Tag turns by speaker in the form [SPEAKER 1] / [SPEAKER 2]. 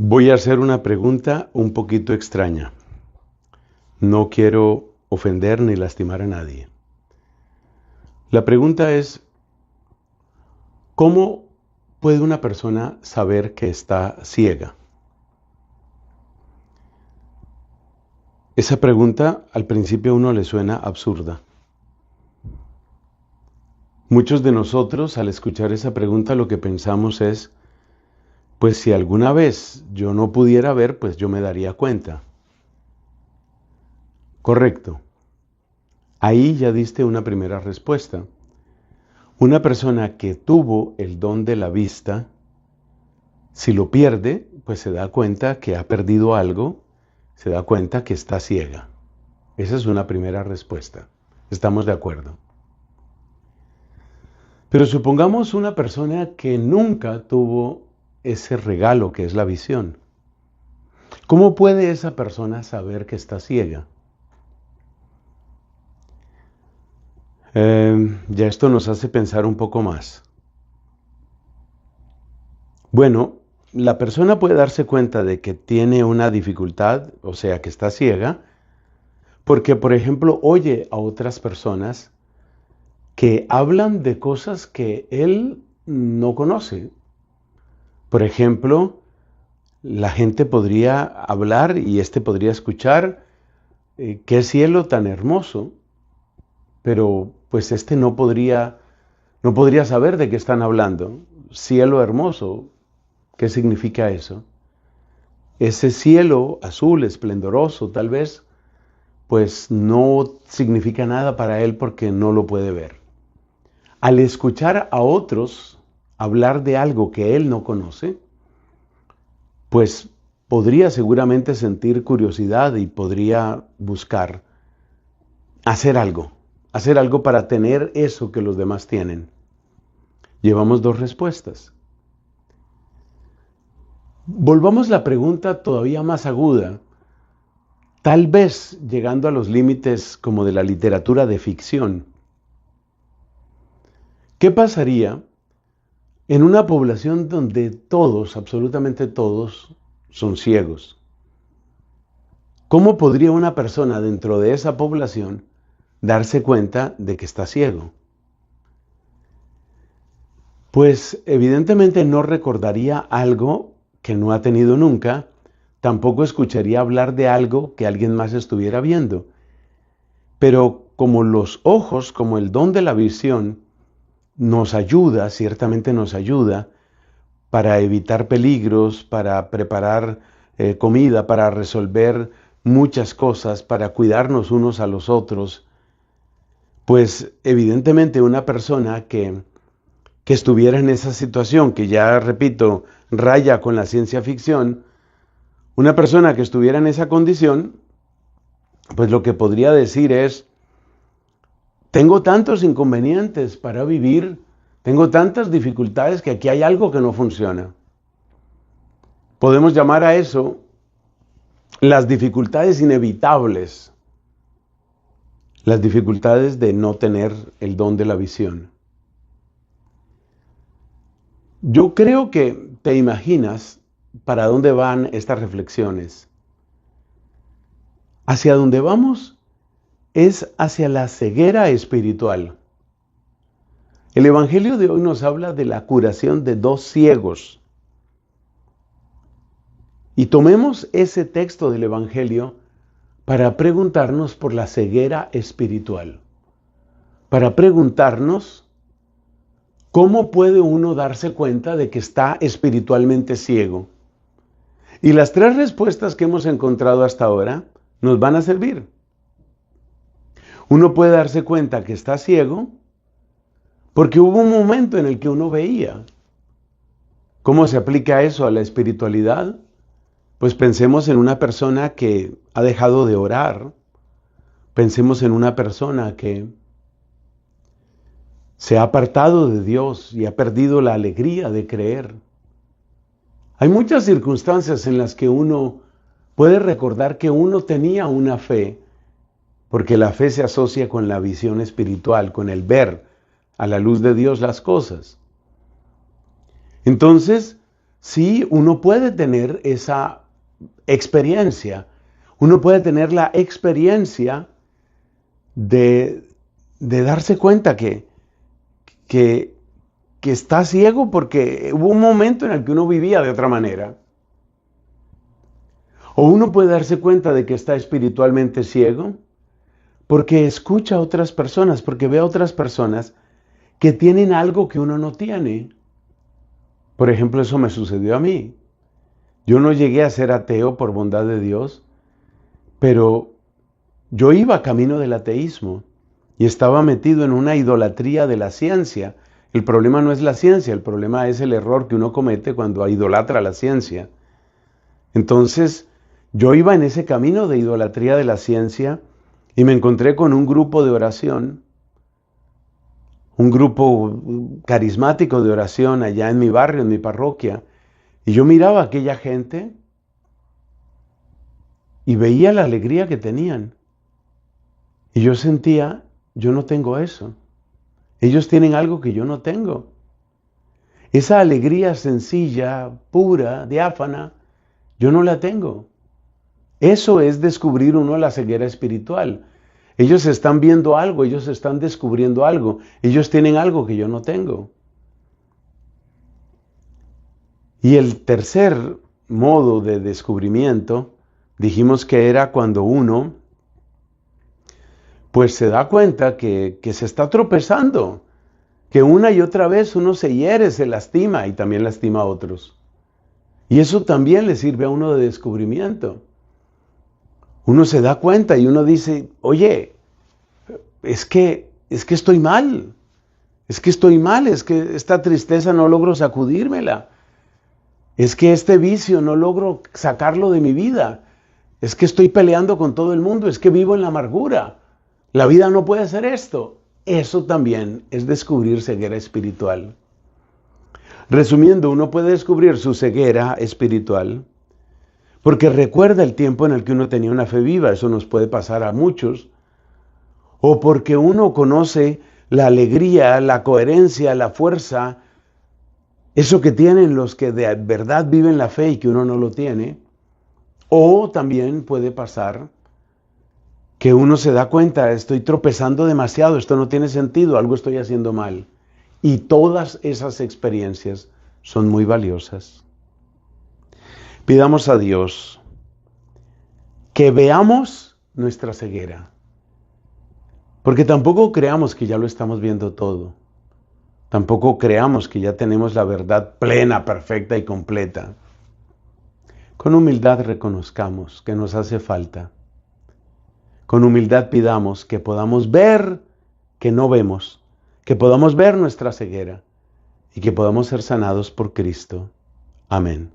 [SPEAKER 1] Voy a hacer una pregunta un poquito extraña. No quiero ofender ni lastimar a nadie. La pregunta es, ¿cómo puede una persona saber que está ciega? Esa pregunta al principio a uno le suena absurda. Muchos de nosotros al escuchar esa pregunta lo que pensamos es, pues si alguna vez yo no pudiera ver, pues yo me daría cuenta. Correcto. Ahí ya diste una primera respuesta. Una persona que tuvo el don de la vista, si lo pierde, pues se da cuenta que ha perdido algo, se da cuenta que está ciega. Esa es una primera respuesta. Estamos de acuerdo. Pero supongamos una persona que nunca tuvo ese regalo que es la visión. ¿Cómo puede esa persona saber que está ciega? Ya esto nos hace pensar un poco más. Bueno, la persona puede darse cuenta de que tiene una dificultad, o sea, que está ciega, porque, por ejemplo, oye a otras personas que hablan de cosas que él no conoce. Por ejemplo, la gente podría hablar y podría escuchar qué cielo tan hermoso, pero pues no podría saber de qué están hablando. Cielo hermoso, ¿qué significa eso? Ese cielo azul, esplendoroso, tal vez, pues no significa nada para él porque no lo puede ver. Al escuchar a otros hablar de algo que él no conoce, pues podría seguramente sentir curiosidad y podría buscar hacer algo para tener eso que los demás tienen. Llevamos dos respuestas. Volvamos la pregunta todavía más aguda, tal vez llegando a los límites como de la literatura de ficción. ¿Qué pasaría en una población donde todos, absolutamente todos, son ciegos? ¿Cómo podría una persona dentro de esa población darse cuenta de que está ciego? Pues evidentemente no recordaría algo que no ha tenido nunca, tampoco escucharía hablar de algo que alguien más estuviera viendo. Pero como los ojos, como el don de la visión, nos ayuda, ciertamente nos ayuda, para evitar peligros, para preparar comida, para resolver muchas cosas, para cuidarnos unos a los otros, pues evidentemente una persona que estuviera en esa situación, que ya repito, raya con la ciencia ficción, una persona que estuviera en esa condición, pues lo que podría decir es, tengo tantos inconvenientes para vivir, tengo tantas dificultades que aquí hay algo que no funciona. Podemos llamar a eso las dificultades inevitables, las dificultades de no tener el don de la visión. Yo creo que te imaginas para dónde van estas reflexiones. Hacia dónde vamos es hacia la ceguera espiritual. El Evangelio de hoy nos habla de la curación de dos ciegos. Y tomemos ese texto del Evangelio para preguntarnos por la ceguera espiritual. Para preguntarnos cómo puede uno darse cuenta de que está espiritualmente ciego. Y las tres respuestas que hemos encontrado hasta ahora nos van a servir. Uno puede darse cuenta que está ciego porque hubo un momento en el que uno veía. ¿Cómo se aplica eso a la espiritualidad? Pues pensemos en una persona que ha dejado de orar. Pensemos en una persona que se ha apartado de Dios y ha perdido la alegría de creer. Hay muchas circunstancias en las que uno puede recordar que uno tenía una fe, porque la fe se asocia con la visión espiritual, con el ver a la luz de Dios las cosas. Entonces, sí, uno puede tener esa experiencia. Uno puede tener la experiencia de, de darse cuenta que, que está ciego porque hubo un momento en el que uno vivía de otra manera. O uno puede darse cuenta de que está espiritualmente ciego porque escucha a otras personas, porque ve a otras personas que tienen algo que uno no tiene. Por ejemplo, eso me sucedió a mí. Yo no llegué a ser ateo por bondad de Dios, pero yo iba camino del ateísmo y estaba metido en una idolatría de la ciencia. El problema no es la ciencia, el problema es el error que uno comete cuando idolatra la ciencia. Entonces, yo iba en ese camino de idolatría de la ciencia y me encontré con un grupo de oración, un grupo carismático de oración allá en mi barrio, en mi parroquia, y yo miraba a aquella gente y veía la alegría que tenían. Y yo sentía, yo no tengo eso. Ellos tienen algo que yo no tengo. Esa alegría sencilla, pura, diáfana, yo no la tengo. Eso es descubrir uno la ceguera espiritual. Ellos están viendo algo, ellos están descubriendo algo. Ellos tienen algo que yo no tengo. Y el tercer modo de descubrimiento, dijimos que era cuando uno pues se da cuenta que se está tropezando, que una y otra vez uno se hiere, se lastima y también lastima a otros. Y eso también le sirve a uno de descubrimiento. Uno se da cuenta y uno dice, oye, es que estoy mal, es que estoy mal, es que esta tristeza no logro sacudírmela, es que este vicio no logro sacarlo de mi vida, es que estoy peleando con todo el mundo, es que vivo en la amargura. La vida no puede ser esto. Eso también es descubrir ceguera espiritual. Resumiendo, uno puede descubrir su ceguera espiritual porque recuerda el tiempo en el que uno tenía una fe viva. Eso nos puede pasar a muchos. O porque uno conoce la alegría, la coherencia, la fuerza, eso que tienen los que de verdad viven la fe y que uno no lo tiene. O también puede pasar que uno se da cuenta, estoy tropezando demasiado, esto no tiene sentido, algo estoy haciendo mal. Y todas esas experiencias son muy valiosas. Pidamos a Dios que veamos nuestra ceguera, porque tampoco creamos que ya lo estamos viendo todo. Tampoco creamos que ya tenemos la verdad plena, perfecta y completa. Con humildad reconozcamos que nos hace falta. Con humildad pidamos que podamos ver que no vemos, que podamos ver nuestra ceguera y que podamos ser sanados por Cristo. Amén.